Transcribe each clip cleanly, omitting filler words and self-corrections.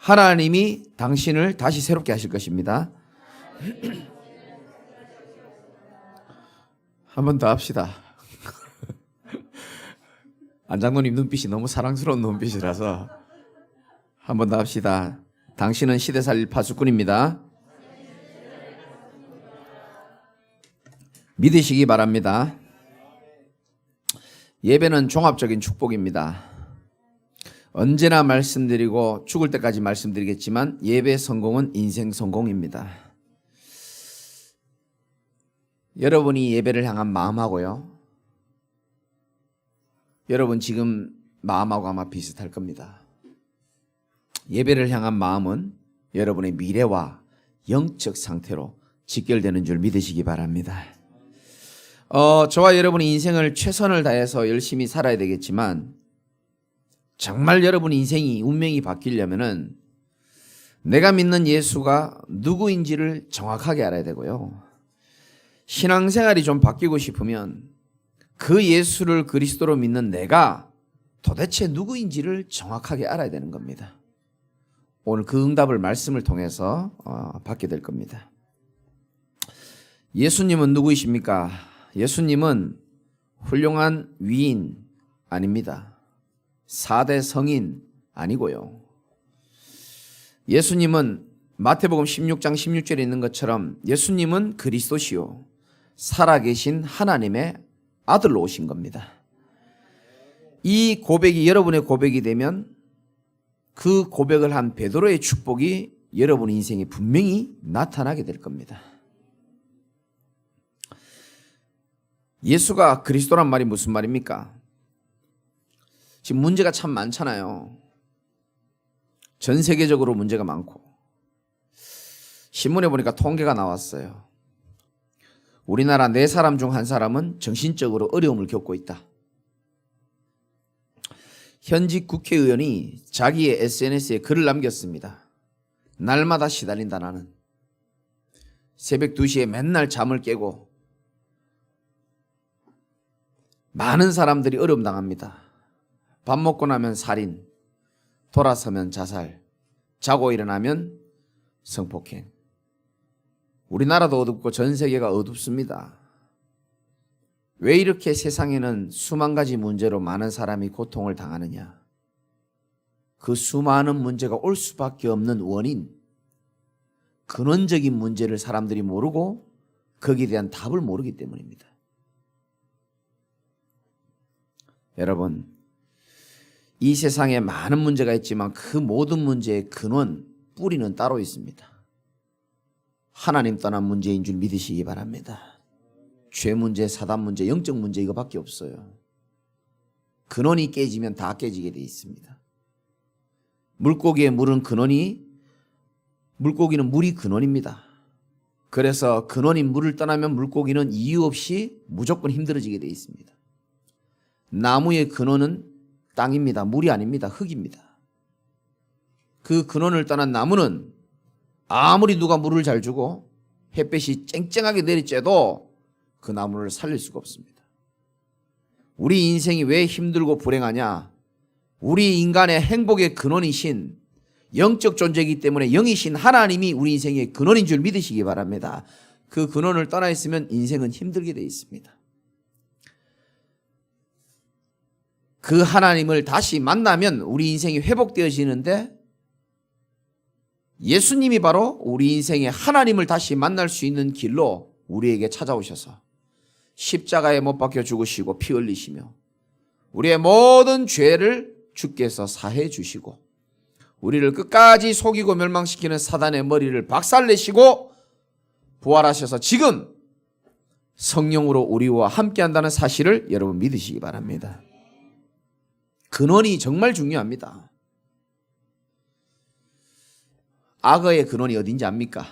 하나님이 당신을 다시 새롭게 하실 것입니다. 한 번 더 합시다. 안장로님 눈빛이 너무 사랑스러운 눈빛이라서 한 번 더 합시다. 당신은 시대 살릴 파수꾼입니다. 믿으시기 바랍니다. 예배는 종합적인 축복입니다. 언제나 말씀드리고 죽을 때까지 말씀드리겠지만 예배 성공은 인생 성공입니다. 여러분이 예배를 향한 마음하고요, 여러분 지금 마음하고 아마 비슷할 겁니다. 예배를 향한 마음은 여러분의 미래와 영적 상태로 직결되는 줄 믿으시기 바랍니다. 저와 여러분의 인생을 최선을 다해서 열심히 살아야 되겠지만 정말 여러분의 인생이 운명이 바뀌려면은 내가 믿는 예수가 누구인지를 정확하게 알아야 되고요. 신앙생활이 좀 바뀌고 싶으면 그 예수를 그리스도로 믿는 내가 도대체 누구인지를 정확하게 알아야 되는 겁니다. 오늘 그 응답을 말씀을 통해서 받게 될 겁니다. 예수님은 누구이십니까? 예수님은 훌륭한 위인 아닙니다. 4대 성인 아니고요. 예수님은 마태복음 16장 16절에 있는 것처럼 예수님은 그리스도시요 살아계신 하나님의 아들로 오신 겁니다. 이 고백이 여러분의 고백이 되면 그 고백을 한 베드로의 축복이 여러분 인생에 분명히 나타나게 될 겁니다. 예수가 그리스도란 말이 무슨 말입니까? 지금 문제가 참 많잖아요. 전 세계적으로 문제가 많고 신문에 보니까 통계가 나왔어요. 우리나라 4사람 중 1사람은 정신적으로 어려움을 겪고 있다. 현직 국회의원이 자기의 SNS에 글을 남겼습니다. 날마다 시달린다 나는. 새벽 2시에 맨날 잠을 깨고 많은 사람들이 어려움 당합니다. 밥 먹고 나면 살인, 돌아서면 자살, 자고 일어나면 성폭행. 우리나라도 어둡고 전 세계가 어둡습니다. 왜 이렇게 세상에는 수만 가지 문제로 많은 사람이 고통을 당하느냐? 그 수많은 문제가 올 수밖에 없는 원인, 근원적인 문제를 사람들이 모르고 거기에 대한 답을 모르기 때문입니다. 여러분, 이 세상에 많은 문제가 있지만 그 모든 문제의 근원, 뿌리는 따로 있습니다. 하나님 떠난 문제인 줄 믿으시기 바랍니다. 죄 문제, 사단 문제, 영적 문제 이거밖에 없어요. 근원이 깨지면 다 깨지게 돼 있습니다. 물고기의 물은 물고기는 물이 근원입니다. 그래서 근원인 물을 떠나면 물고기는 이유 없이 무조건 힘들어지게 돼 있습니다. 나무의 근원은 땅입니다. 물이 아닙니다. 흙입니다. 그 근원을 떠난 나무는 아무리 누가 물을 잘 주고 햇볕이 쨍쨍하게 내리쬐도 그 나무를 살릴 수가 없습니다. 우리 인생이 왜 힘들고 불행하냐? 우리 인간의 행복의 근원이신 영적 존재이기 때문에 영이신 하나님이 우리 인생의 근원인 줄 믿으시기 바랍니다. 그 근원을 떠나 있으면 인생은 힘들게 되어 있습니다. 그 하나님을 다시 만나면 우리 인생이 회복되어지는데 예수님이 바로 우리 인생에 하나님을 다시 만날 수 있는 길로 우리에게 찾아오셔서 십자가에 못 박혀 죽으시고 피 흘리시며 우리의 모든 죄를 주께서 사해 주시고 우리를 끝까지 속이고 멸망시키는 사단의 머리를 박살내시고 부활하셔서 지금 성령으로 우리와 함께한다는 사실을 여러분 믿으시기 바랍니다. 근원이 정말 중요합니다. 악어의 근원이 어딘지 압니까?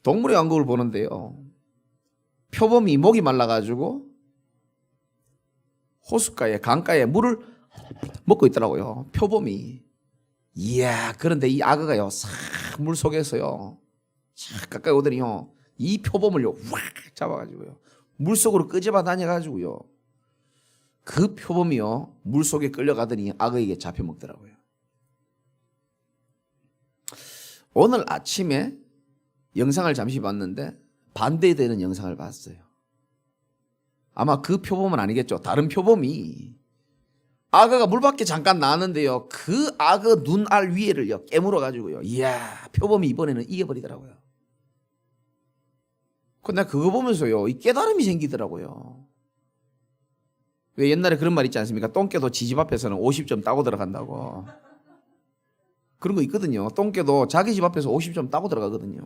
동물의 왕국을 보는데요, 표범이 목이 말라가지고 호숫가에 강가에 물을 먹고 있더라고요. 표범이. 이야, 그런데 이 악어가요 싹 물 속에서요 싹 가까이 오더니요 이 표범을요 확 잡아가지고요 물속으로 끄집어 다녀가지고요 그 표범이요 물속에 끌려가더니 악어에게 잡혀먹더라고요. 오늘 아침에 영상을 잠시 봤는데 반대되는 영상을 봤어요. 아마 그 표범은 아니겠죠. 다른 표범이 악어가 물 밖에 잠깐 나왔는데요, 그 악어 눈알 위에를요 깨물어 가지고요, 이야, 표범이 이번에는 이겨버리더라고요. 근데 그거 보면서요 이 깨달음이 생기더라고요. 왜 옛날에 그런 말 있지 않습니까? 똥개도 지집 앞에서는 50점 따고 들어간다고. 그런 거 있거든요. 똥개도 자기 집 앞에서 50점 따고 들어가거든요.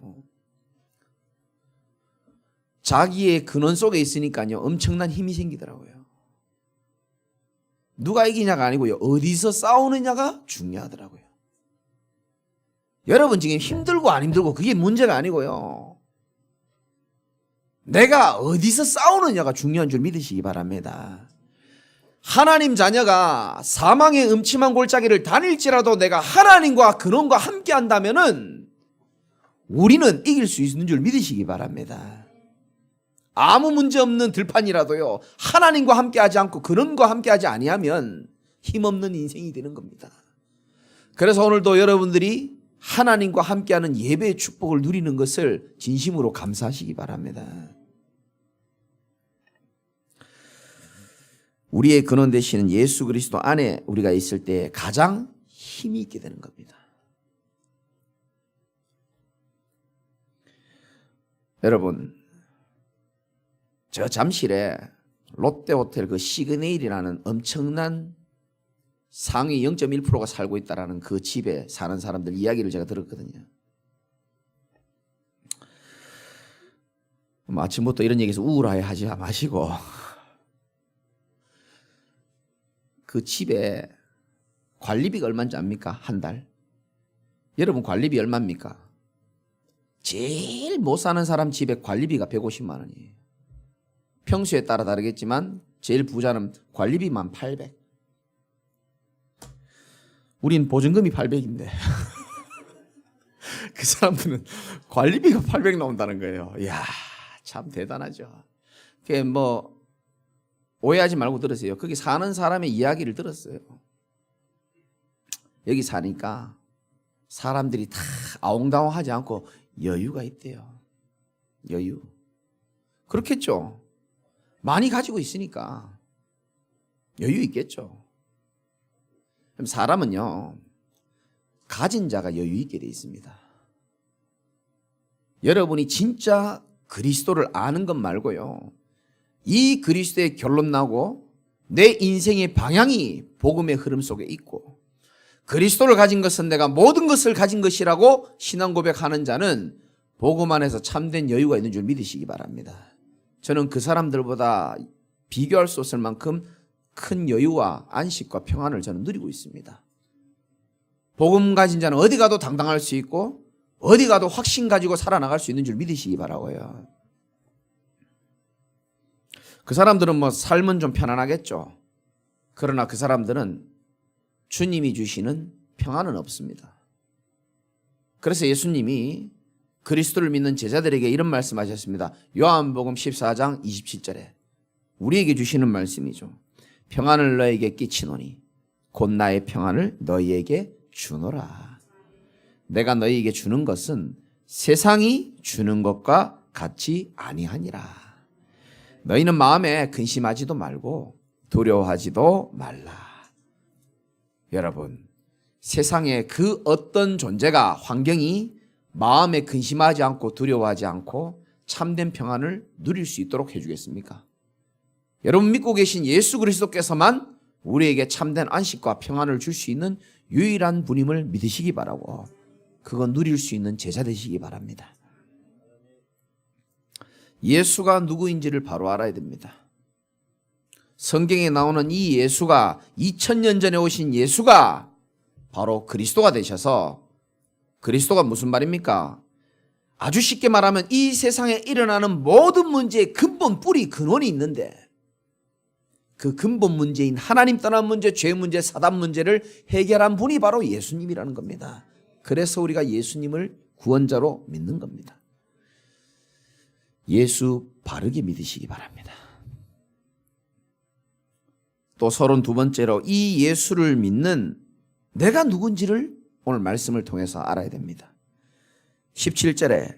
자기의 근원 속에 있으니까요 엄청난 힘이 생기더라고요. 누가 이기냐가 아니고요, 어디서 싸우느냐가 중요하더라고요. 여러분 지금 힘들고 안 힘들고 그게 문제가 아니고요, 내가 어디서 싸우느냐가 중요한 줄 믿으시기 바랍니다. 하나님 자녀가 사망의 음침한 골짜기를 다닐지라도 내가 하나님과 근원과 함께 한다면은 우리는 이길 수 있는 줄 믿으시기 바랍니다. 아무 문제 없는 들판이라도요 하나님과 함께하지 않고 근원과 함께하지 아니하면 힘없는 인생이 되는 겁니다. 그래서 오늘도 여러분들이 하나님과 함께하는 예배의 축복을 누리는 것을 진심으로 감사하시기 바랍니다. 우리의 근원 되시는 예수 그리스도 안에 우리가 있을 때 가장 힘이 있게 되는 겁니다. 여러분, 저 잠실에 롯데호텔 그 시그네일이라는 엄청난 상위 0.1%가 살고 있다는 그 집에 사는 사람들 이야기를 제가 들었거든요. 아침부터 이런 얘기해서 우울해 하지 마시고, 그 집에 관리비가 얼마인지 압니까? 한 달? 여러분 관리비 얼마입니까? 제일 못 사는 사람 집에 관리비가 150만 원이에요. 평수에 따라 다르겠지만 제일 부자는 관리비만 800. 우린 보증금이 800인데 그 사람들은 관리비가 800 나온다는 거예요. 이야, 참 대단하죠. 그게 뭐 오해하지 말고 들으세요. 거기 사는 사람의 이야기를 들었어요. 여기 사니까 사람들이 다 아웅다웅하지 않고 여유가 있대요. 여유. 그렇겠죠. 많이 가지고 있으니까 여유 있겠죠. 그럼 사람은요 가진 자가 여유 있게 돼 있습니다. 여러분이 진짜 그리스도를 아는 것 말고요, 이 그리스도의 결론 나고 내 인생의 방향이 복음의 흐름 속에 있고 그리스도를 가진 것은 내가 모든 것을 가진 것이라고 신앙 고백하는 자는 복음 안에서 참된 여유가 있는 줄 믿으시기 바랍니다. 저는 그 사람들보다 비교할 수 없을 만큼 큰 여유와 안식과 평안을 저는 누리고 있습니다. 복음 가진 자는 어디 가도 당당할 수 있고 어디 가도 확신 가지고 살아나갈 수 있는 줄 믿으시기 바라고요. 그 사람들은 뭐 삶은 좀 편안하겠죠. 그러나 그 사람들은 주님이 주시는 평안은 없습니다. 그래서 예수님이 그리스도를 믿는 제자들에게 이런 말씀하셨습니다. 요한복음 14장 27절에 우리에게 주시는 말씀이죠. 평안을 너에게 끼치노니 곧 나의 평안을 너희에게 주노라. 내가 너희에게 주는 것은 세상이 주는 것과 같이 아니하니라. 너희는 마음에 근심하지도 말고 두려워하지도 말라. 여러분, 세상의 그 어떤 존재가, 환경이 마음에 근심하지 않고 두려워하지 않고 참된 평안을 누릴 수 있도록 해주겠습니까? 여러분 믿고 계신 예수 그리스도께서만 우리에게 참된 안식과 평안을 줄 수 있는 유일한 분임을 믿으시기 바라고, 그건 누릴 수 있는 제자 되시기 바랍니다. 예수가 누구인지를 바로 알아야 됩니다. 성경에 나오는 이 예수가, 2000년 전에 오신 예수가 바로 그리스도가 되셔서, 그리스도가 무슨 말입니까? 아주 쉽게 말하면 이 세상에 일어나는 모든 문제의 근본, 뿌리, 근원이 있는데 그 근본 문제인 하나님 떠난 문제, 죄 문제, 사단 문제를 해결한 분이 바로 예수님이라는 겁니다. 그래서 우리가 예수님을 구원자로 믿는 겁니다. 예수 바르게 믿으시기 바랍니다. 또 32번째로 이 예수를 믿는 내가 누군지를 오늘 말씀을 통해서 알아야 됩니다. 17절에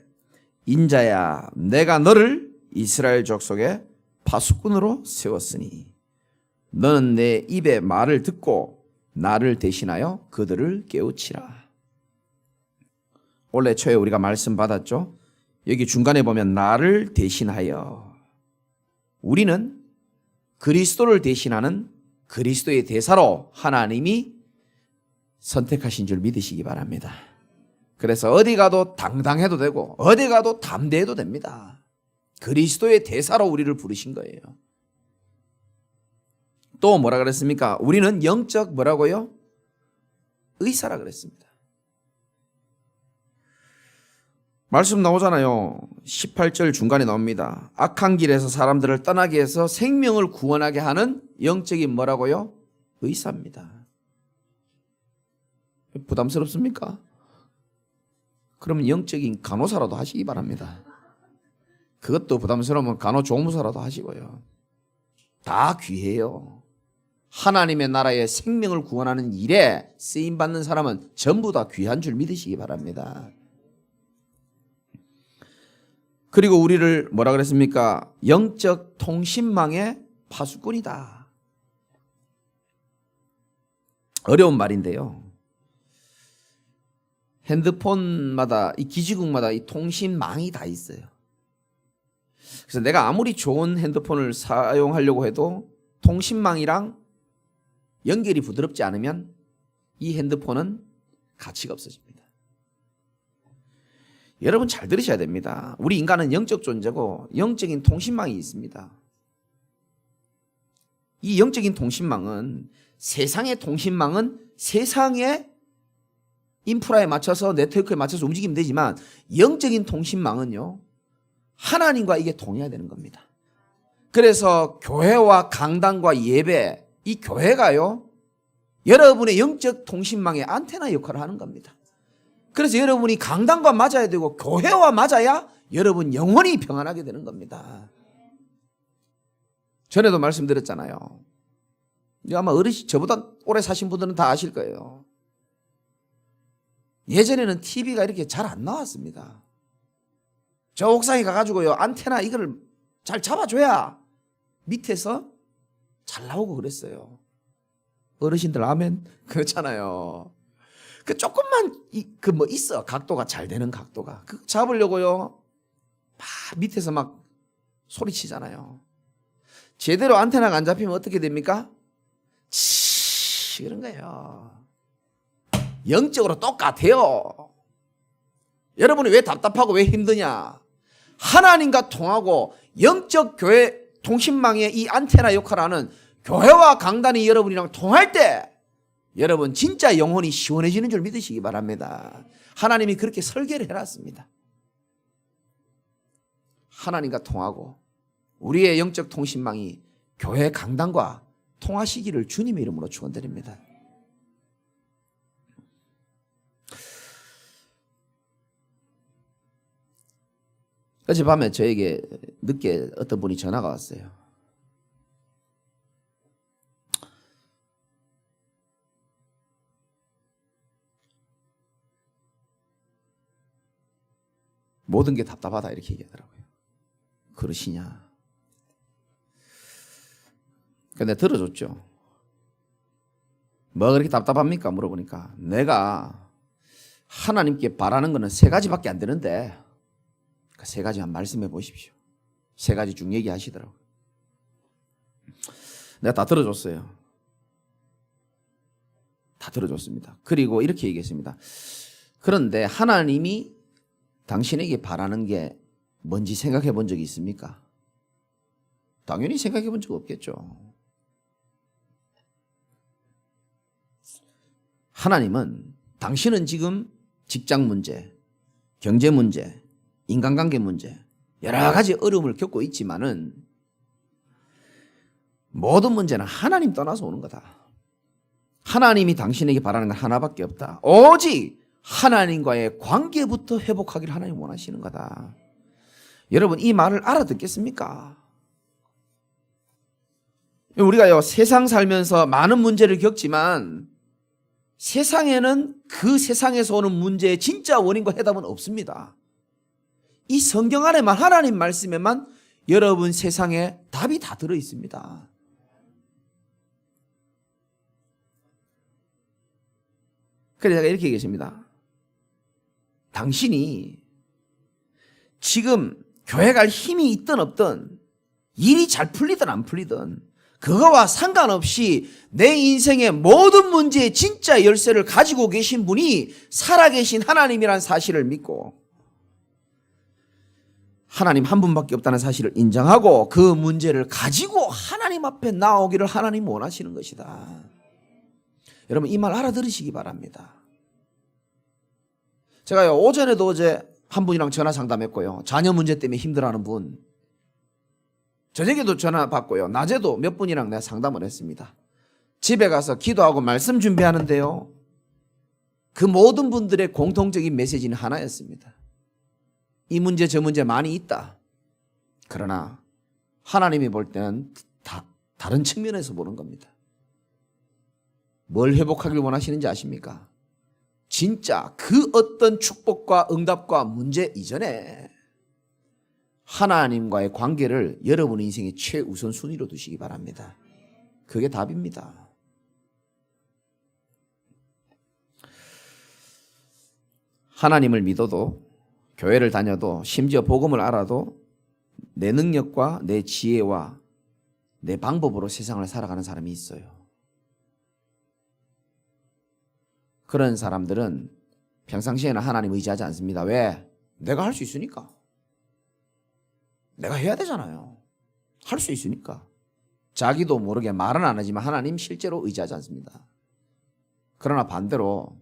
인자야 내가 너를 이스라엘 족속의 파수꾼으로 세웠으니 너는 내 입의 말을 듣고 나를 대신하여 그들을 깨우치라. 원래 초에 우리가 말씀 받았죠. 여기 중간에 보면 나를 대신하여, 우리는 그리스도를 대신하는 그리스도의 대사로 하나님이 선택하신 줄 믿으시기 바랍니다. 그래서 어디 가도 당당해도 되고 어디 가도 담대해도 됩니다. 그리스도의 대사로 우리를 부르신 거예요. 또 뭐라 그랬습니까? 우리는 영적 뭐라고요? 의사라 그랬습니다. 말씀 나오잖아요. 18절 중간에 나옵니다. 악한 길에서 사람들을 떠나게 해서 생명을 구원하게 하는 영적인 뭐라고요? 의사입니다. 부담스럽습니까? 그러면 영적인 간호사라도 하시기 바랍니다. 그것도 부담스러우면 간호조무사라도 하시고요. 다 귀해요. 하나님의 나라의 생명을 구원하는 일에 쓰임받는 사람은 전부 다 귀한 줄 믿으시기 바랍니다. 그리고 우리를 뭐라 그랬습니까? 영적 통신망의 파수꾼이다. 어려운 말인데요. 핸드폰마다 이 기지국마다 이 통신망이 다 있어요. 그래서 내가 아무리 좋은 핸드폰을 사용하려고 해도 통신망이랑 연결이 부드럽지 않으면 이 핸드폰은 가치가 없어집니다. 여러분 잘 들으셔야 됩니다. 우리 인간은 영적 존재고 영적인 통신망이 있습니다. 이 영적인 통신망은 세상의 통신망은 세상의 인프라에 맞춰서 네트워크에 맞춰서 움직이면 되지만 영적인 통신망은요 하나님과 이게 통해야 되는 겁니다. 그래서 교회와 강단과 예배, 이 교회가요 여러분의 영적 통신망의 안테나 역할을 하는 겁니다. 그래서 여러분이 강단과 맞아야 되고 교회와 맞아야 여러분 영혼이 평안하게 되는 겁니다. 전에도 말씀드렸잖아요. 아마 어르신 저보다 오래 사신 분들은 다 아실 거예요. 예전에는 TV가 이렇게 잘 안 나왔습니다. 저 옥상에 가가지고요 안테나 이거를 잘 잡아줘야 밑에서 잘 나오고 그랬어요. 어르신들 아멘. 그렇잖아요. 그 조금만 그 뭐 있어 각도가 잘 되는 각도가 그 잡으려고요 막 밑에서 막 소리치잖아요. 제대로 안테나가 안 잡히면 어떻게 됩니까? 치 그런 거예요. 영적으로 똑같아요. 여러분이 왜 답답하고 왜 힘드냐? 하나님과 통하고 영적 교회 통신망의 이 안테나 역할을 하는 교회와 강단이 여러분이랑 통할 때 여러분 진짜 영혼이 시원해지는 줄 믿으시기 바랍니다. 하나님이 그렇게 설계를 해놨습니다. 하나님과 통하고 우리의 영적 통신망이 교회 강단과 통하시기를 주님의 이름으로 축원드립니다. 어젯밤에 저에게 늦게 어떤 분이 전화가 왔어요. 모든 게 답답하다 이렇게 얘기하더라고요. 그러시냐? 근데 들어줬죠. 뭐 그렇게 답답합니까? 물어보니까 내가 하나님께 바라는 거는 세 가지밖에 안 되는데 그 세 가지만 말씀해 보십시오. 세 가지 중 얘기하시더라고요. 내가 다 들어줬어요. 다 들어줬습니다. 그리고 이렇게 얘기했습니다. 그런데 하나님이 당신에게 바라는 게 뭔지 생각해 본 적이 있습니까? 당연히 생각해 본 적 없겠죠. 하나님은 당신은 지금 직장 문제, 경제 문제, 인간관계 문제 여러 가지 어려움을 겪고 있지만은 모든 문제는 하나님 떠나서 오는 거다. 하나님이 당신에게 바라는 건 하나밖에 없다. 오직 하나님과의 관계부터 회복하기를 하나님 원하시는 거다. 여러분 이 말을 알아듣겠습니까? 우리가요, 세상 살면서 많은 문제를 겪지만 세상에는 그 세상에서 오는 문제의 진짜 원인과 해답은 없습니다. 이 성경 안에만, 하나님 말씀에만 여러분 세상에 답이 다 들어 있습니다. 그래서 제가 이렇게 얘기했습니다. 당신이 지금 교회 갈 힘이 있든 없든, 일이 잘 풀리든 안 풀리든 그거와 상관없이 내 인생의 모든 문제의 진짜 열쇠를 가지고 계신 분이 살아계신 하나님이란 사실을 믿고, 하나님 한 분밖에 없다는 사실을 인정하고 그 문제를 가지고 하나님 앞에 나오기를 하나님 원하시는 것이다. 여러분, 이 말 알아들으시기 바랍니다. 제가요, 오전에도 어제 한 분이랑 전화 상담했고요, 자녀 문제 때문에 힘들어하는 분, 저녁에도 전화 받고요, 낮에도 몇 분이랑 내가 상담을 했습니다. 집에 가서 기도하고 말씀 준비하는데요, 그 모든 분들의 공통적인 메시지는 하나였습니다. 이 문제 저 문제 많이 있다. 그러나 하나님이 볼 때는 다른 측면에서 보는 겁니다. 뭘 회복하길 원하시는지 아십니까? 진짜 그 어떤 축복과 응답과 문제 이전에 하나님과의 관계를 여러분 인생의 최우선 순위로 두시기 바랍니다. 그게 답입니다. 하나님을 믿어도, 교회를 다녀도, 심지어 복음을 알아도 내 능력과 내 지혜와 내 방법으로 세상을 살아가는 사람이 있어요. 그런 사람들은 평상시에는 하나님 의지하지 않습니다. 왜? 내가 할 수 있으니까. 내가 해야 되잖아요. 할 수 있으니까. 자기도 모르게 말은 안 하지만 하나님 실제로 의지하지 않습니다. 그러나 반대로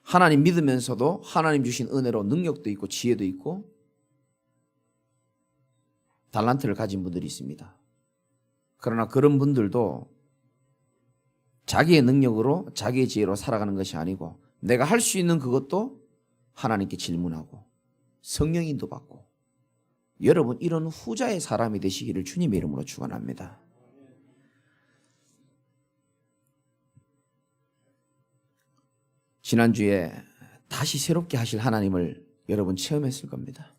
하나님 믿으면서도 하나님 주신 은혜로 능력도 있고 지혜도 있고 달란트를 가진 분들이 있습니다. 그러나 그런 분들도 자기의 능력으로, 자기의 지혜로 살아가는 것이 아니고, 내가 할 수 있는 그것도 하나님께 질문하고 성령 인도받고, 여러분 이런 후자의 사람이 되시기를 주님의 이름으로 축원합니다. 지난주에 다시 새롭게 하실 하나님을 여러분 체험했을 겁니다.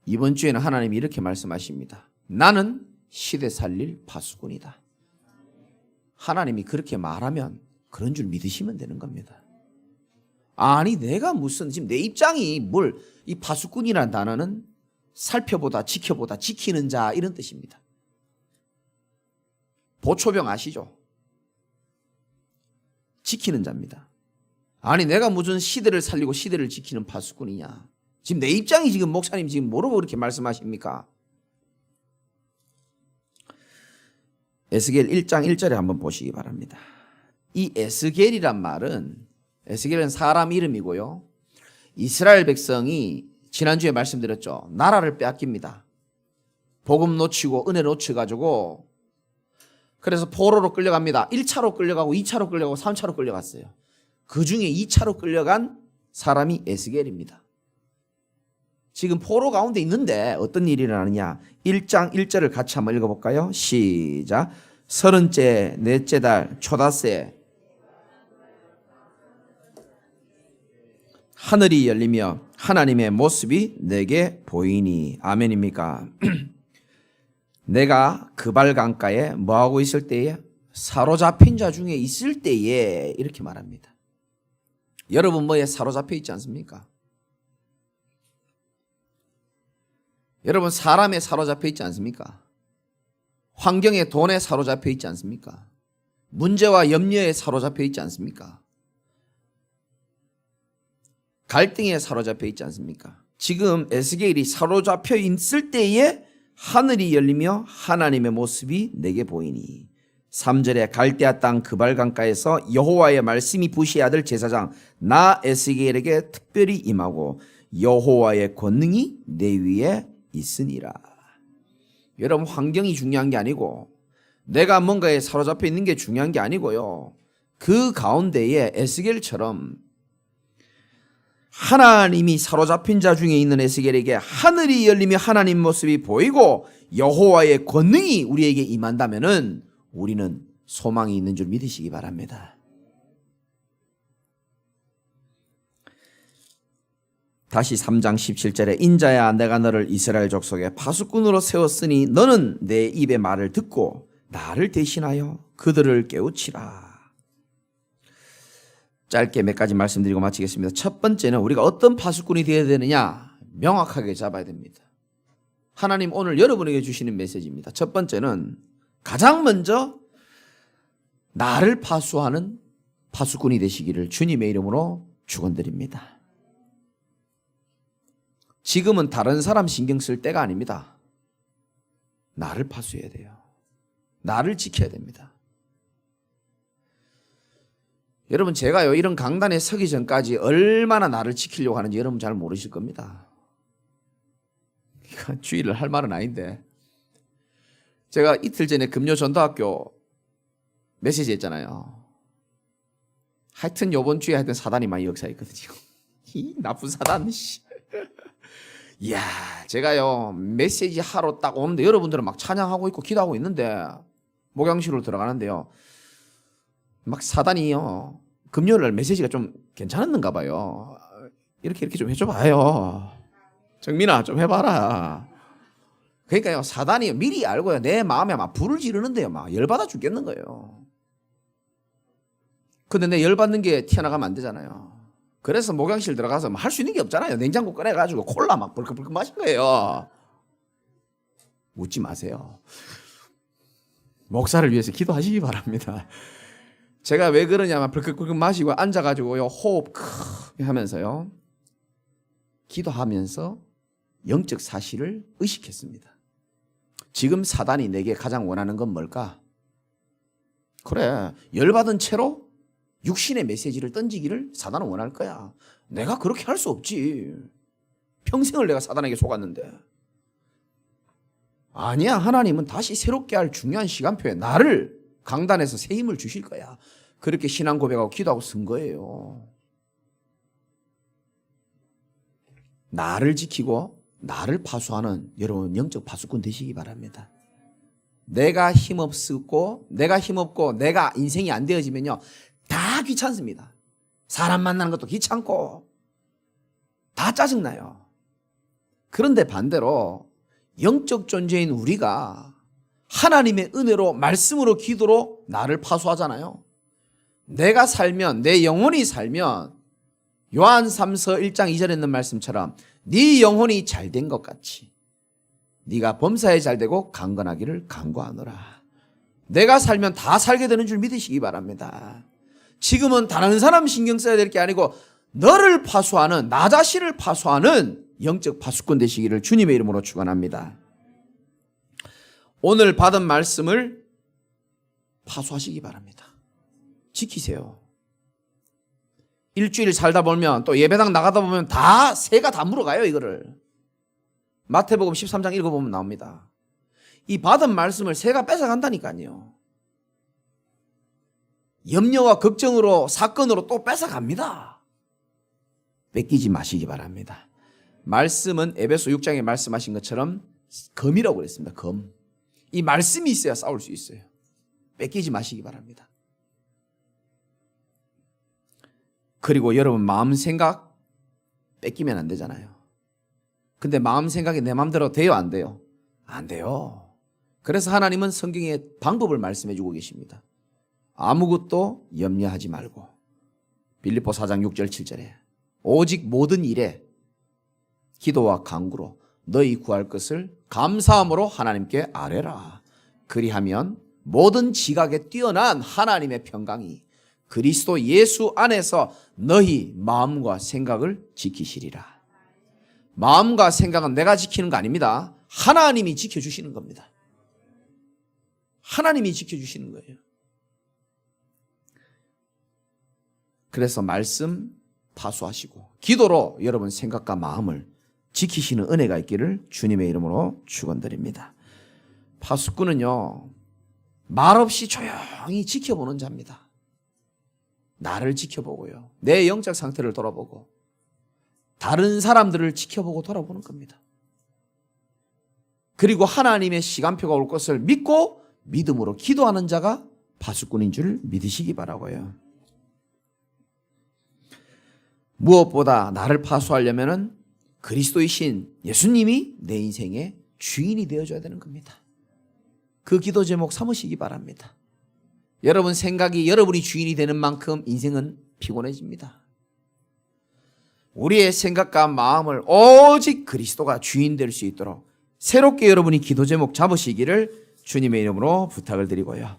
이번 주에는 하나님이 이렇게 말씀하십니다. 나는 시대 살릴 파수꾼이다. 하나님이 그렇게 말하면 그런 줄 믿으시면 되는 겁니다. 아니 내가 무슨, 지금 내 입장이 뭘, 이 파수꾼이라는 단어는 살펴보다, 지켜보다, 지키는 자 이런 뜻입니다. 보초병 아시죠? 지키는 자입니다. 아니 내가 무슨 시대를 살리고 시대를 지키는 파수꾼이냐. 지금 내 입장이, 지금 목사님 지금 뭐라고 그렇게 말씀하십니까? 에스겔 1장 1절에 한번 보시기 바랍니다. 이 에스겔이란 말은, 에스겔은 사람 이름이고요, 이스라엘 백성이 지난주에 말씀드렸죠, 나라를 빼앗깁니다. 복음 놓치고 은혜 놓쳐가지고, 그래서 포로로 끌려갑니다. 1차로 끌려가고 2차로 끌려가고 3차로 끌려갔어요. 그 중에 2차로 끌려간 사람이 에스겔입니다. 지금 포로 가운데 있는데 어떤 일이 일어나느냐. 1장 1절을 같이 한번 읽어볼까요? 시작. 30째 넷째 달 초닷새 하늘이 열리며 하나님의 모습이 내게 보이니. 아멘입니까? 내가 그발 강가에 뭐하고 있을 때에, 사로잡힌 자 중에 있을 때에, 이렇게 말합니다. 여러분 뭐에 사로잡혀 있지 않습니까? 여러분 사람에 사로잡혀 있지 않습니까? 환경에, 돈에 사로잡혀 있지 않습니까? 문제와 염려에 사로잡혀 있지 않습니까? 갈등에 사로잡혀 있지 않습니까? 지금 에스겔이 사로잡혀 있을 때에 하늘이 열리며 하나님의 모습이 내게 보이니. 3절에 갈대아 땅 그발 강가에서 여호와의 말씀이 부시의 아들 제사장 나 에스겔에게 특별히 임하고 여호와의 권능이 내 위에 있으니라. 여러분 환경이 중요한 게 아니고, 내가 뭔가에 사로잡혀 있는 게 중요한 게 아니고요, 그 가운데에 에스겔처럼 하나님이 사로잡힌 자 중에 있는 에스겔에게 하늘이 열리며 하나님 모습이 보이고 여호와의 권능이 우리에게 임한다면은 우리는 소망이 있는 줄 믿으시기 바랍니다. 다시 3장 17절에 인자야 내가 너를 이스라엘 족속의 파수꾼으로 세웠으니 너는 내 입의 말을 듣고 나를 대신하여 그들을 깨우치라. 짧게 몇 가지 말씀드리고 마치겠습니다. 첫 번째는 우리가 어떤 파수꾼이 되어야 되느냐 명확하게 잡아야 됩니다. 하나님 오늘 여러분에게 주시는 메시지입니다. 첫 번째는 가장 먼저 나를 파수하는 파수꾼이 되시기를 주님의 이름으로 축원드립니다. 지금은 다른 사람 신경 쓸 때가 아닙니다. 나를 파수해야 돼요. 나를 지켜야 됩니다. 여러분 제가요 이런 강단에 서기 전까지 얼마나 나를 지키려고 하는지 여러분 잘 모르실 겁니다. 주의를 할 말은 아닌데 제가 이틀 전에 금요전도학교 메시지 했잖아요. 하여튼 요번 주에 하여튼 사단이 많이 역사했거든요. 이 나쁜 사단. 이야 제가요 메시지 하러 딱 오는데 여러분들은 막 찬양하고 있고 기도하고 있는데 목양실로 들어가는데요. 막 사단이요 금요일날 메시지가 좀 괜찮았는가 봐요. 이렇게 좀 해줘봐요. 정민아 좀 해봐라. 그러니까요 사단이 미리 알고요 내 마음에 막 불을 지르는데요 막 열받아 죽겠는 거예요. 근데 내 열받는 게 튀어나가면 안 되잖아요. 그래서 목양실 들어가서 할 수 있는 게 없잖아요. 냉장고 꺼내가지고 콜라 막 벌컥벌컥 마신 거예요. 웃지 마세요. 목사를 위해서 기도하시기 바랍니다. 제가 왜 그러냐면 벌컥벌컥 마시고 앉아가지고요 호흡 크게 하면서요 기도하면서 영적 사실을 의식했습니다. 지금 사단이 내게 가장 원하는 건 뭘까? 그래 열받은 채로 육신의 메시지를 던지기를 사단은 원할 거야. 내가 그렇게 할 수 없지. 평생을 내가 사단에게 속았는데. 아니야 하나님은 다시 새롭게 할 중요한 시간표에 나를 강단에서 새 힘을 주실 거야. 그렇게 신앙 고백하고 기도하고 쓴 거예요. 나를 지키고 나를 파수하는 여러분 영적 파수꾼 되시기 바랍니다. 내가 힘없고 내가 인생이 안 되어지면요 다 귀찮습니다. 사람 만나는 것도 귀찮고 다 짜증나요. 그런데 반대로 영적 존재인 우리가 하나님의 은혜로 말씀으로 기도로 나를 파수하잖아요. 내가 살면 내 영혼이 살면 요한 3서 1장 2절에 있는 말씀처럼 네 영혼이 잘된 것 같이 네가 범사에 잘되고 강건하기를 간구하노라. 내가 살면 다 살게 되는 줄 믿으시기 바랍니다. 지금은 다른 사람 신경 써야 될 게 아니고 너를 파수하는 나 자신을 파수하는 영적 파수꾼 되시기를 주님의 이름으로 축원합니다. 오늘 받은 말씀을 파수하시기 바랍니다. 지키세요. 일주일 살다 보면 또 예배당 나가다 보면 다 새가 다 물어가요. 이거를 마태복음 13장 읽어보면 나옵니다. 이 받은 말씀을 새가 뺏어간다니까요. 염려와 걱정으로 사건으로 또 뺏어갑니다. 뺏기지 마시기 바랍니다. 말씀은 에베소 6장에 말씀하신 것처럼 검이라고 그랬습니다. 검. 이 말씀이 있어야 싸울 수 있어요. 뺏기지 마시기 바랍니다. 그리고 여러분 마음 생각 뺏기면 안 되잖아요. 근데 마음 생각이 내 마음대로 돼요? 안 돼요? 안 돼요. 그래서 하나님은 성경에 방법을 말씀해 주고 계십니다. 아무것도 염려하지 말고 빌립보 4장 6절 7절에 오직 모든 일에 기도와 간구로 너희 구할 것을 감사함으로 하나님께 아뢰라. 그리하면 모든 지각에 뛰어난 하나님의 평강이 그리스도 예수 안에서 너희 마음과 생각을 지키시리라. 마음과 생각은 내가 지키는 거 아닙니다. 하나님이 지켜주시는 겁니다. 하나님이 지켜주시는 거예요. 그래서 말씀 파수하시고 기도로 여러분 생각과 마음을 지키시는 은혜가 있기를 주님의 이름으로 축원드립니다. 파수꾼은요 말없이 조용히 지켜보는 자입니다. 나를 지켜보고요 내 영적 상태를 돌아보고 다른 사람들을 지켜보고 돌아보는 겁니다. 그리고 하나님의 시간표가 올 것을 믿고 믿음으로 기도하는 자가 파수꾼인 줄 믿으시기 바라고요. 무엇보다 나를 파수하려면 그리스도이신 예수님이 내 인생의 주인이 되어줘야 되는 겁니다. 그 기도 제목 삼으시기 바랍니다. 여러분 생각이 여러분이 주인이 되는 만큼 인생은 피곤해집니다. 우리의 생각과 마음을 오직 그리스도가 주인 될 수 있도록 새롭게 여러분이 기도 제목 잡으시기를 주님의 이름으로 부탁을 드리고요.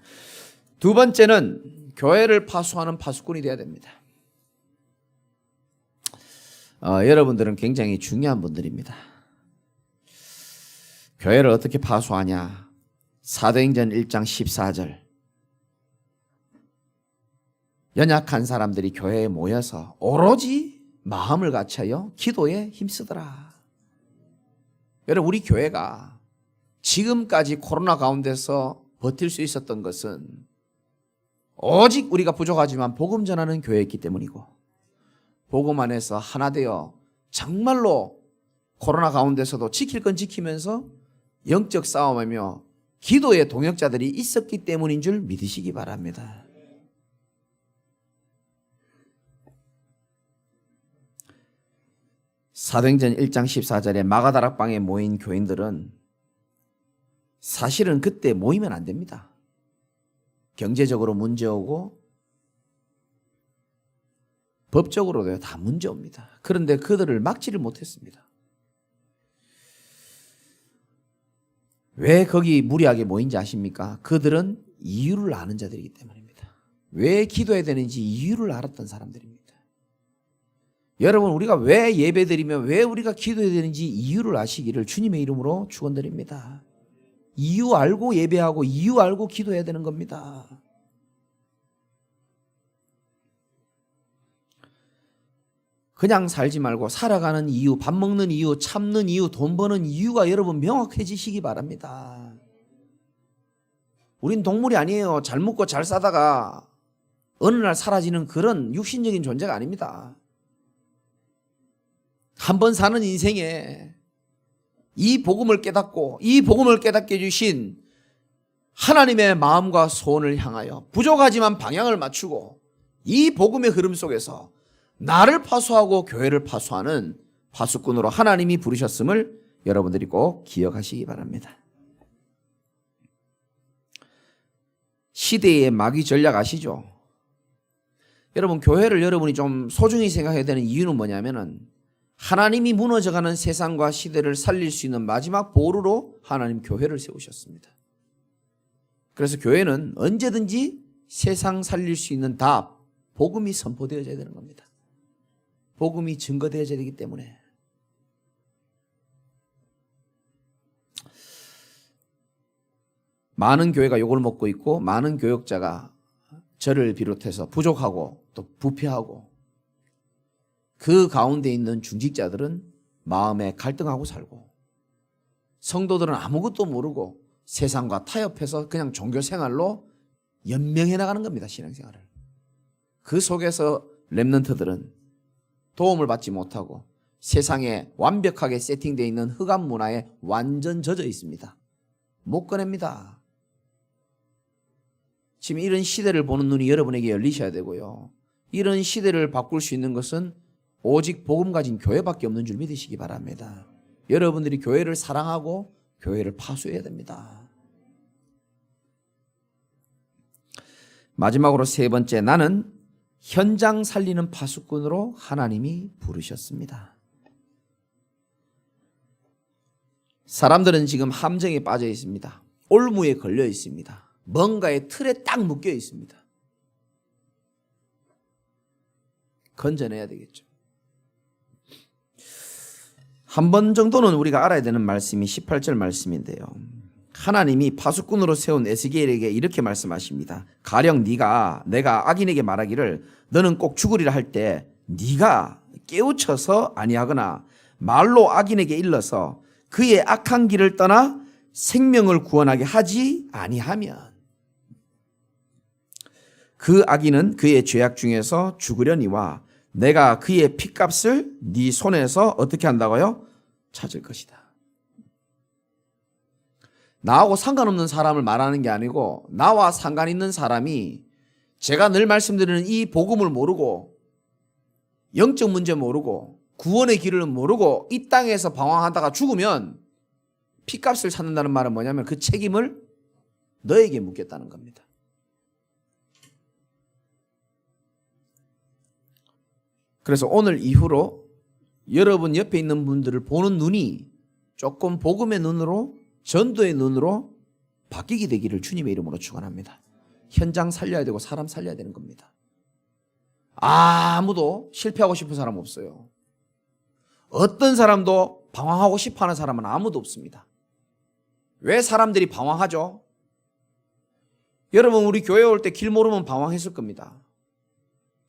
두 번째는 교회를 파수하는 파수꾼이 되어야 됩니다. 여러분들은 굉장히 중요한 분들입니다. 교회를 어떻게 파수하냐? 사도행전 1장 14절. 연약한 사람들이 교회에 모여서 오로지 마음을 같이하여 기도에 힘쓰더라. 여러분, 우리 교회가 지금까지 코로나 가운데서 버틸 수 있었던 것은 오직 우리가 부족하지만 복음 전하는 교회였기 때문이고, 복음 안에서 하나 되어 정말로 코로나 가운데서도 지킬 건 지키면서 영적 싸움하며 기도의 동역자들이 있었기 때문인 줄 믿으시기 바랍니다. 사도행전 1장 14절에 마가다락방에 모인 교인들은 사실은 그때 모이면 안 됩니다. 경제적으로 문제오고 법적으로도 다 문제옵니다. 그런데 그들을 막지를 못했습니다. 왜 거기 무리하게 모인지 아십니까? 그들은 이유를 아는 자들이기 때문입니다. 왜 기도해야 되는지 이유를 알았던 사람들입니다. 여러분, 우리가 왜 예배드리며 왜 우리가 기도해야 되는지 이유를 아시기를 주님의 이름으로 축원드립니다. 이유 알고 예배하고 이유 알고 기도해야 되는 겁니다. 그냥 살지 말고 살아가는 이유, 밥 먹는 이유, 참는 이유, 돈 버는 이유가 여러분 명확해지시기 바랍니다. 우린 동물이 아니에요. 잘 먹고 잘 사다가 어느 날 사라지는 그런 육신적인 존재가 아닙니다. 한 번 사는 인생에 이 복음을 깨닫고 이 복음을 깨닫게 해주신 하나님의 마음과 소원을 향하여 부족하지만 방향을 맞추고 이 복음의 흐름 속에서 나를 파수하고 교회를 파수하는 파수꾼으로 하나님이 부르셨음을 여러분들이 꼭 기억하시기 바랍니다. 시대의 마귀 전략 아시죠? 여러분, 교회를 여러분이 좀 소중히 생각해야 되는 이유는 뭐냐면은 하나님이 무너져가는 세상과 시대를 살릴 수 있는 마지막 보루로 하나님 교회를 세우셨습니다. 그래서 교회는 언제든지 세상 살릴 수 있는 답, 복음이 선포되어져야 되는 겁니다. 복음이 증거되어져야 되기 때문에. 많은 교회가 욕을 먹고 있고 많은 교역자가 저를 비롯해서 부족하고 또 부패하고 그 가운데 있는 중직자들은 마음에 갈등하고 살고 성도들은 아무것도 모르고 세상과 타협해서 그냥 종교생활로 연명해 나가는 겁니다. 신앙생활을. 그 속에서 렘넌트들은 도움을 받지 못하고 세상에 완벽하게 세팅되어 있는 흑암 문화에 완전 젖어 있습니다. 못 꺼냅니다. 지금 이런 시대를 보는 눈이 여러분에게 열리셔야 되고요. 이런 시대를 바꿀 수 있는 것은 오직 복음 가진 교회밖에 없는 줄 믿으시기 바랍니다. 여러분들이 교회를 사랑하고 교회를 파수해야 됩니다. 마지막으로 세 번째, 나는 현장 살리는 파수꾼으로 하나님이 부르셨습니다. 사람들은 지금 함정에 빠져 있습니다. 올무에 걸려 있습니다. 뭔가의 틀에 딱 묶여 있습니다. 건져내야 되겠죠. 한 번 정도는 우리가 알아야 되는 말씀이 18절 말씀인데요. 하나님이 파수꾼으로 세운 에스겔에게 이렇게 말씀하십니다. 가령 내가 악인에게 말하기를 너는 꼭 죽으리라 할 때 네가 깨우쳐서 아니하거나 말로 악인에게 일러서 그의 악한 길을 떠나 생명을 구원하게 하지 아니하면 그 악인은 그의 죄악 중에서 죽으려니와 내가 그의 핏값을 네 손에서 어떻게 한다고요? 찾을 것이다. 나하고 상관없는 사람을 말하는 게 아니고 나와 상관 있는 사람이 제가 늘 말씀드리는 이 복음을 모르고 영적 문제 모르고 구원의 길을 모르고 이 땅에서 방황하다가 죽으면 핏값을 찾는다는 말은 뭐냐면 그 책임을 너에게 묻겠다는 겁니다. 그래서 오늘 이후로 여러분 옆에 있는 분들을 보는 눈이 조금 복음의 눈으로 전도의 눈으로 바뀌게 되기를 주님의 이름으로 축원합니다. 현장 살려야 되고 사람 살려야 되는 겁니다. 아무도 실패하고 싶은 사람 없어요. 어떤 사람도 방황하고 싶어하는 사람은 아무도 없습니다. 왜 사람들이 방황하죠? 여러분 우리 교회 올 때 길 모르면 방황했을 겁니다.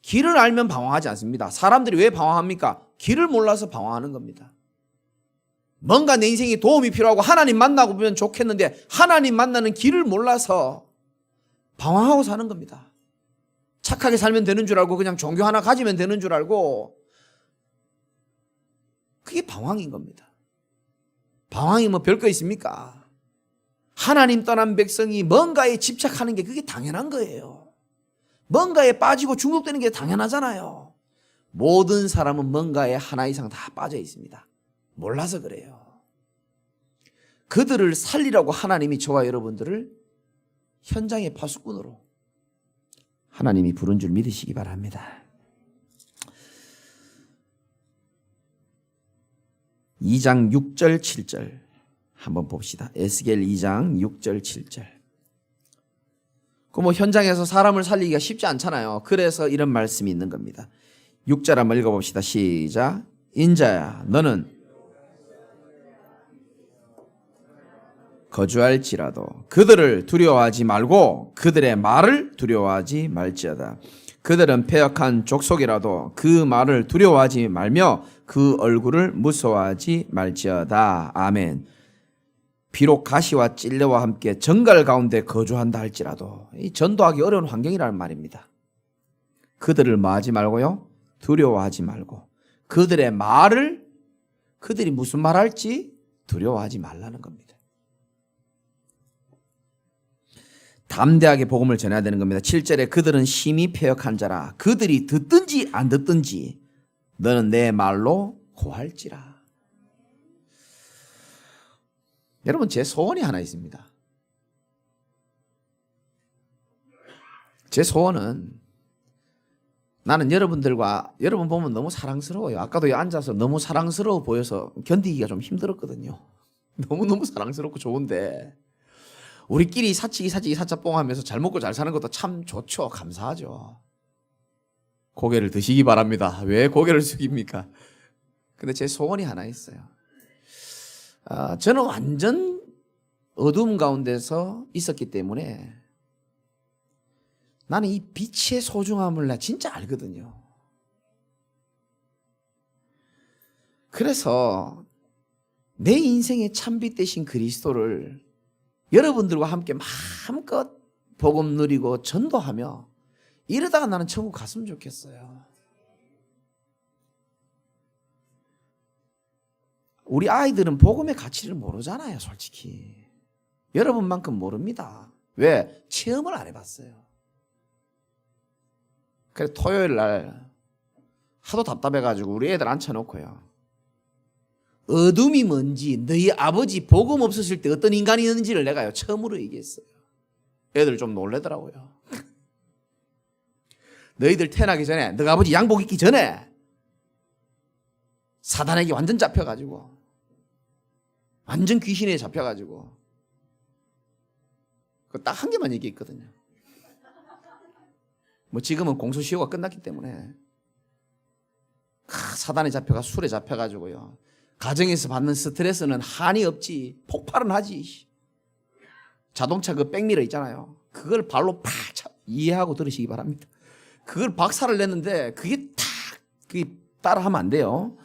길을 알면 방황하지 않습니다. 사람들이 왜 방황합니까? 길을 몰라서 방황하는 겁니다. 뭔가 내 인생에 도움이 필요하고 하나님 만나고 보면 좋겠는데 하나님 만나는 길을 몰라서 방황하고 사는 겁니다. 착하게 살면 되는 줄 알고 그냥 종교 하나 가지면 되는 줄 알고 그게 방황인 겁니다. 방황이 뭐 별거 있습니까? 하나님 떠난 백성이 뭔가에 집착하는 게 그게 당연한 거예요. 뭔가에 빠지고 중독되는 게 당연하잖아요. 모든 사람은 뭔가에 하나 이상 다 빠져 있습니다. 몰라서 그래요. 그들을 살리라고 하나님이 저와 여러분들을 현장의 파수꾼으로 하나님이 부른 줄 믿으시기 바랍니다. 2장 6절 7절 한번 봅시다. 에스겔 2장 6절 7절. 그 현장에서 사람을 살리기가 쉽지 않잖아요. 그래서 이런 말씀이 있는 겁니다. 6절 한번 읽어봅시다. 시작. 인자야 너는 거주할지라도 그들을 두려워하지 말고 그들의 말을 두려워하지 말지어다. 그들은 패역한 족속이라도 그 말을 두려워하지 말며 그 얼굴을 무서워하지 말지어다. 아멘. 비록 가시와 찔레와 함께 정갈 가운데 거주한다 할지라도 이 전도하기 어려운 환경이라는 말입니다. 그들을 뭐하지 말고요? 두려워하지 말고 그들의 말을 그들이 무슨 말 할지 두려워하지 말라는 겁니다. 담대하게 복음을 전해야 되는 겁니다. 7절에 그들은 심히 패역한 자라. 그들이 듣든지 안 듣든지 너는 내 말로 고할지라. 여러분 제 소원이 하나 있습니다. 제 소원은 나는 여러분들과 여러분 보면 너무 사랑스러워요. 아까도 여기 앉아서 너무 사랑스러워 보여서 견디기가 좀 힘들었거든요. 너무너무 사랑스럽고 좋은데 우리끼리 사치기 사치기 사차뽕 하면서 잘 먹고 잘 사는 것도 참 좋죠. 감사하죠. 고개를 드시기 바랍니다. 왜 고개를 숙입니까? 근데 제 소원이 하나 있어요. 저는 완전 어둠 가운데서 있었기 때문에 나는 이 빛의 소중함을 나 진짜 알거든요. 그래서 내 인생의 참빛 되신 그리스도를 여러분들과 함께 마음껏 복음 누리고 전도하며 이러다가 나는 천국 갔으면 좋겠어요. 우리 아이들은 복음의 가치를 모르잖아요, 솔직히. 여러분만큼 모릅니다. 왜? 체험을 안 해봤어요. 그래서 토요일 날 하도 답답해가지고 우리 애들 앉혀놓고요. 어둠이 뭔지 너희 아버지 복음 없었을 때 어떤 인간이었는지를 내가요 처음으로 얘기했어요. 애들 좀 놀래더라고요. 너희들 태어나기 전에 너희 아버지 양복 입기 전에 사단에게 완전 잡혀가지고 완전 귀신에 잡혀가지고 그 딱 한 개만 얘기했거든요. 뭐 지금은 공소시효가 끝났기 때문에 사단에 잡혀가 술에 잡혀가지고요. 가정에서 받는 스트레스는 한이 없지. 폭발은 하지. 자동차 그 백미러 있잖아요. 그걸 발로 팍 이해하고 들으시기 바랍니다. 그걸 박살을 냈는데 그게 그게 따라하면 안 돼요.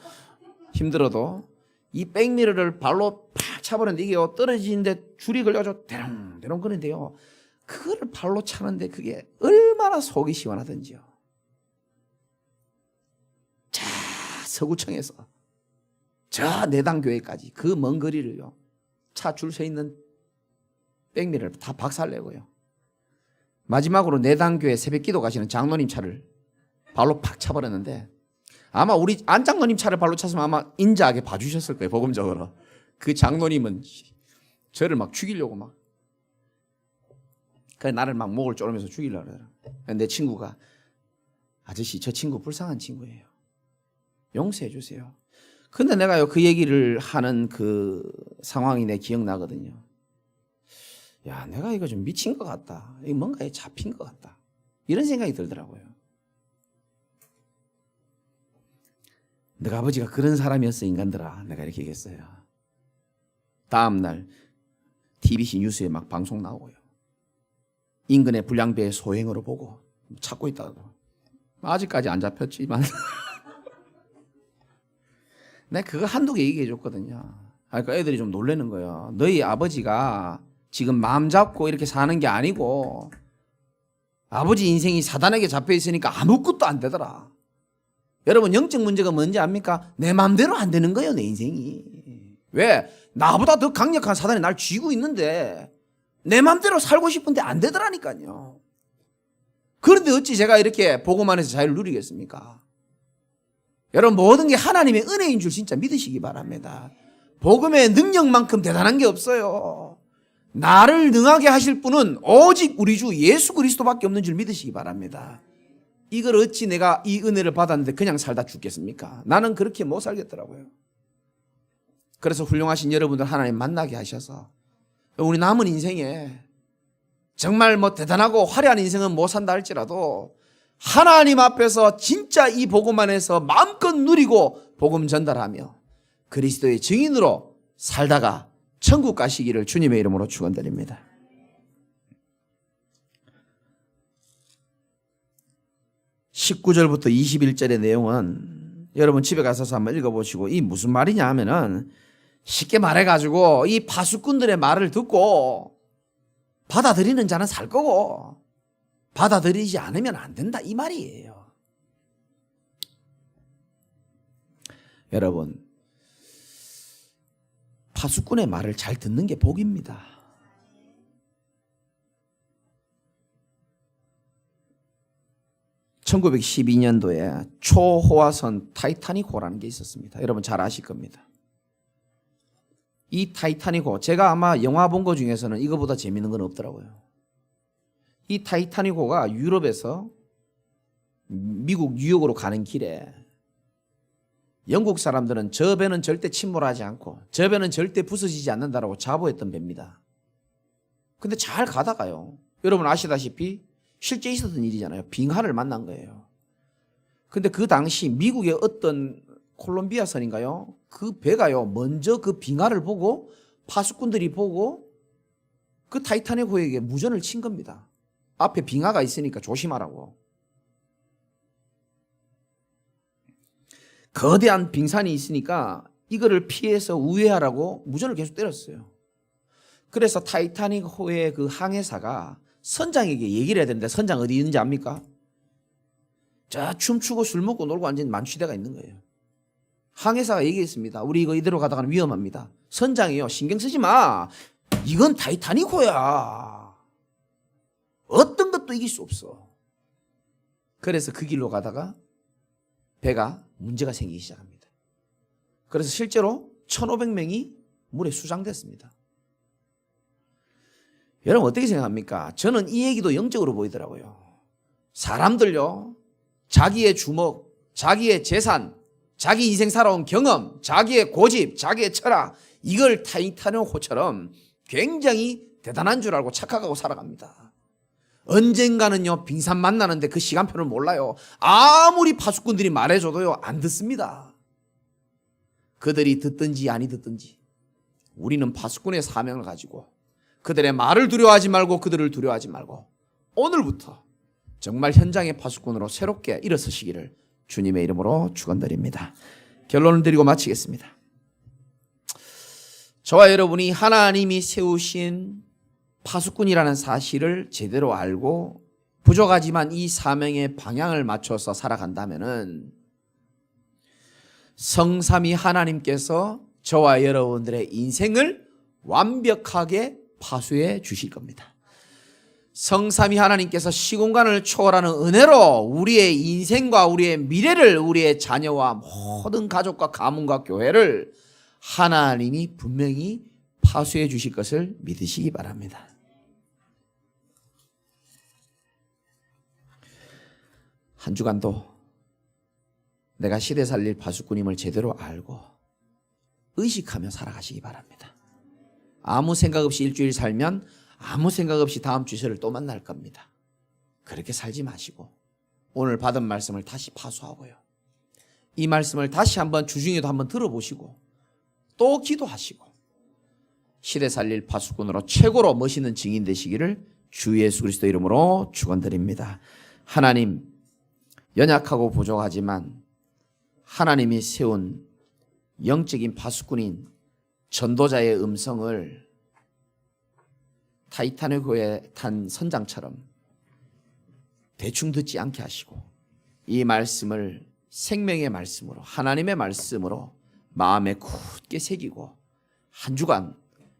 힘들어도 이 백미러를 발로 팍 차버렸는데 이게 떨어지는데 줄이 걸려가지고 대롱대롱 거리는데요. 그걸 발로 차는데 그게 얼마나 속이 시원하던지요. 서구청에서 저 내당교회까지 그 먼 거리를요, 차 줄 서 있는 백미를 다 박살내고요, 마지막으로 내당교회 새벽기도 가시는 장로님 차를 발로 팍 차버렸는데, 아마 우리 안 장로님 차를 발로 찼으면 아마 인자하게 봐주셨을 거예요. 복음적으로. 그 장로님은 저를 막 죽이려고 막, 그래 나를 막 목을 조르면서 죽이려고 그러더라고요. 내 친구가, 아저씨 저 친구 불쌍한 친구예요, 용서해 주세요. 근데 내가요 그 얘기를 하는 그 상황이 내 기억나거든요. 야, 내가 이거 좀 미친 것 같다, 이거 뭔가에 잡힌 것 같다, 이런 생각이 들더라고요. 너가 아버지가 그런 사람이었어 인간들아, 내가 이렇게 얘기했어요. 다음날 TBC 뉴스에 막 방송 나오고요, 인근의 불량배의 소행으로 보고 찾고 있다고. 아직까지 안 잡혔지만 내가 그거 한두 개 얘기해 줬거든요. 그러니까 애들이 좀 놀라는 거예요. 너희 아버지가 지금 마음 잡고 이렇게 사는 게 아니고 아버지 인생이 사단에게 잡혀 있으니까 아무것도 안 되더라. 여러분, 영적 문제가 뭔지 압니까? 내 마음대로 안 되는 거예요, 내 인생이. 왜? 나보다 더 강력한 사단이 날 쥐고 있는데 내 마음대로 살고 싶은데 안 되더라니까요. 그런데 어찌 제가 이렇게 복음 안에서 자유를 누리겠습니까? 여러분, 모든 게 하나님의 은혜인 줄 진짜 믿으시기 바랍니다. 복음의 능력만큼 대단한 게 없어요. 나를 능하게 하실 분은 오직 우리 주 예수 그리스도밖에 없는 줄 믿으시기 바랍니다. 이걸 어찌 내가 이 은혜를 받았는데 그냥 살다 죽겠습니까? 나는 그렇게 못 살겠더라고요. 그래서 훌륭하신 여러분들 하나님 만나게 하셔서 우리 남은 인생에 정말 뭐 대단하고 화려한 인생은 못 산다 할지라도 하나님 앞에서 진짜 이 복음 안에서 마음껏 누리고 복음 전달하며 그리스도의 증인으로 살다가 천국 가시기를 주님의 이름으로 축원드립니다. (19절부터) (21절의) 내용은 여러분 집에 가서 한번 읽어보시고, 이 무슨 말이냐 하면은 쉽게 말해가지고 이 파수꾼들의 말을 듣고 받아들이는 자는 살 거고 받아들이지 않으면 안 된다, 이 말이에요. 여러분, 파수꾼의 말을 잘 듣는 게 복입니다. (1912년도에) 초호화선 타이타닉호라는 게 있었습니다. 여러분 잘 아실 겁니다. 이 타이타닉호, 제가 아마 영화 본 거 중에서는 이거보다 재밌는 건 없더라고요. 이 타이타닉호가 유럽에서 미국 뉴욕으로 가는 길에 영국 사람들은 저 배는 절대 침몰하지 않고 저 배는 절대 부서지지 않는다라고 자부했던 배입니다. 근데 잘 가다가요, 여러분 아시다시피 실제 있었던 일이잖아요. 빙하를 만난 거예요. 근데 그 당시 미국의 어떤 콜롬비아선인가요? 그 배가요, 먼저 그 빙하를 보고 파수꾼들이 보고 그 타이타닉호에게 무전을 친 겁니다. 앞에 빙하가 있으니까 조심하라고. 거대한 빙산이 있으니까 이거를 피해서 우회하라고 무전을 계속 때렸어요. 그래서 타이타닉호의 그 항해사가 선장에게 얘기를 해야 되는데, 선장 어디 있는지 압니까? 자, 춤추고 술 먹고 놀고 앉은 만취대가 있는 거예요. 항해사가 얘기했습니다. 우리 이거 이대로 가다가는 위험합니다. 선장이요, 신경 쓰지 마, 이건 타이타닉호야, 어떤 것도 이길 수 없어. 그래서 그 길로 가다가 배가 문제가 생기기 시작합니다. 그래서 실제로 1,500명이 물에 수장됐습니다. 여러분 어떻게 생각합니까? 저는 이 얘기도 영적으로 보이더라고요. 사람들요, 자기의 주먹, 자기의 재산, 자기 인생 살아온 경험, 자기의 고집, 자기의 철학, 이걸 타이타닉호처럼 굉장히 대단한 줄 알고 착각하고 살아갑니다. 언젠가는요, 빙산 만나는데 그 시간표를 몰라요. 아무리 파수꾼들이 말해줘도요, 안 듣습니다. 그들이 듣든지 아니 듣든지 우리는 파수꾼의 사명을 가지고 그들의 말을 두려워하지 말고 그들을 두려워하지 말고 오늘부터 정말 현장의 파수꾼으로 새롭게 일어서시기를 주님의 이름으로 축원드립니다. 결론을 드리고 마치겠습니다. 저와 여러분이 하나님이 세우신 파수꾼이라는 사실을 제대로 알고 부족하지만 이 사명의 방향을 맞춰서 살아간다면은 성삼위 하나님께서 저와 여러분들의 인생을 완벽하게 파수해 주실 겁니다. 성삼위 하나님께서 시공간을 초월하는 은혜로 우리의 인생과 우리의 미래를, 우리의 자녀와 모든 가족과 가문과 교회를 하나님이 분명히 파수해 주실 것을 믿으시기 바랍니다. 한 주간도 내가 시대 살릴 파수꾼임을 제대로 알고 의식하며 살아가시기 바랍니다. 아무 생각 없이 일주일 살면 아무 생각 없이 다음 주제를 또 만날 겁니다. 그렇게 살지 마시고 오늘 받은 말씀을 다시 파수하고요. 이 말씀을 다시 한번 주중에도 한번 들어보시고 또 기도하시고 시대 살릴 파수꾼으로 최고로 멋있는 증인 되시기를 주 예수 그리스도 이름으로 축원드립니다. 하나님, 연약하고 부족하지만 하나님이 세운 영적인 파수꾼인 전도자의 음성을 타이타닉 호에 탄 선장처럼 대충 듣지 않게 하시고 이 말씀을 생명의 말씀으로, 하나님의 말씀으로 마음에 굳게 새기고 한 주간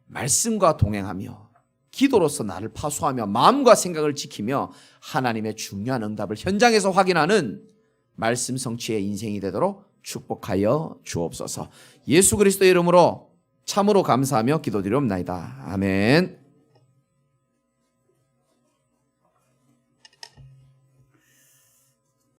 말씀과 동행하며 기도로서 나를 파수하며 마음과 생각을 지키며 하나님의 중요한 응답을 현장에서 확인하는 말씀 성취의 인생이 되도록 축복하여 주옵소서. 예수 그리스도의 이름으로 참으로 감사하며 기도드리옵나이다. 아멘.